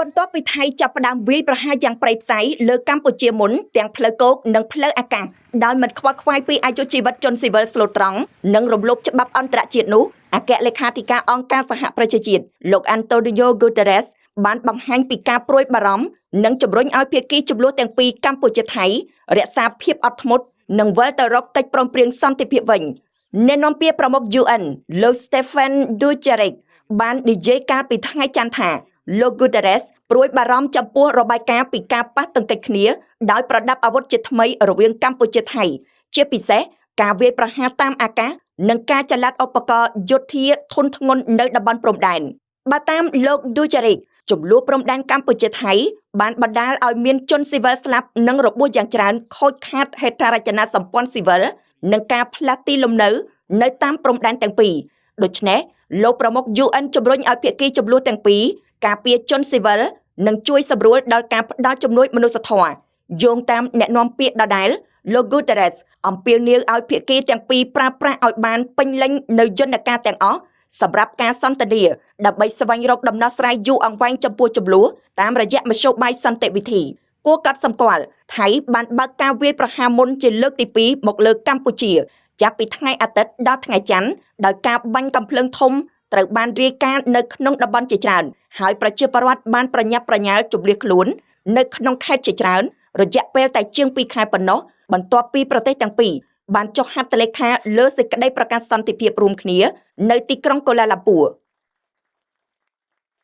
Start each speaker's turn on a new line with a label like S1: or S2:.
S1: បន្ទាប់ពីថៃចាប់ផ្ដើមវាយប្រហារយ៉ាងប្រៃផ្សៃលើកម្ពុជាមុនទាំងផ្លូវគោកនិងផ្លូវអាកាសដោយមិនខ្វល់ខ្វាយពីអាយុជីវិតជនស៊ីវិលស្លូតត្រង់និងរំលោភច្បាប់អន្តរជាតិនោះអគ្គលេខាធិការអង្គការសហប្រជាជាតិលោក Antonio Guterres បានបង្ហាញពីការព្រួយបារម្ភនិងជំរុញឲ្យភាគីជម្លោះទាំងពីរកម្ពុជាថៃរក្សាភាពអត់ធ្មត់និងវិលទៅរកកិច្ចព្រមព្រៀងសន្តិភាពវិញអ្នកនាំពាក្យប្រមុខ UN លោក Stephen Dujarric បាននិយាយកាលពីថ្ងៃច័ន្ទថាលោក Guterres ព្រួយបារម្ភចំពោះរបាយការណ៍ពីការប៉ះទង្គិចគ្នាដោយប្រដាប់អាវុធជាថ្មីរវាងកម្ពុជាថៃជាពិសេសការវាយប្រហារតាមអាកាសនិងការចល័តឧបករណ៍យោធាធុនធ្ងន់នៅតំបន់ព្រំដែនបើតាមលោក Dujarric ចំនួនព្រំដែនកម្ពុជាថៃបានបណ្ដាលឲ្យមានជនស៊ីវិលស្លាប់និងរបួសយ៉ាងច្រើនខូចខាតហេដ្ឋារចនាសម្ព័ន្ធស៊ីវិលនិងការផ្លាស់ទីលំនៅតាមព្រំដែនទាំងពីរដូច្នេះលោកប្រមុខ UN ជំរុញឲ្យភាគីជម្លោះទាំងពីរការពារជនស៊ីវិលនិងជួយសម្រួលដល់ការផ្ដល់ជំនួយមនុស្សធម៌យោងតាមអ្នកនាំពាក្យដដែលលោក Guterres អំពាវនាវឲ្យភាគីទាំងពីរប្រើប្រាស់ឲ្យបានពេញលេញនៅយន្តការទាំងអស់សម្រាប់ការសន្ទនាដើម្បីស្វែងរកដំណោះស្រាយយូរអង្វែងចំពោះជម្លោះតាមរយៈមធ្យោបាយសន្តិវិធីគួរកត់សម្គាល់ថៃបានបើកការវាយប្រហារមុនជាលើកទី2មកលើកម្ពុជាចាប់ពីថ្ងៃអាទិត្យដល់ថ្ងៃច័ន្ទដោយការបាញ់កាំភ្លើងធំត្រូវបានរាយការណ៍នៅក្នុងតំបន់ជាច្រើនហើយប្រជាពលរដ្ឋបានប្រញាប់ប្រញាល់ជម្លៀសខ្លួននៅក្នុងខេត្តជាច្រើនរយៈពេលតែជាង2ខែប៉ុណ្ណោះបន្ទាប់ពីប្រទេសទាំងពីរបានចុះហត្ថលេខាលើសេចក្តីប្រកាសសន្តិភាពរួមគ្នានៅទីក្រុងកូឡាឡាំពួរ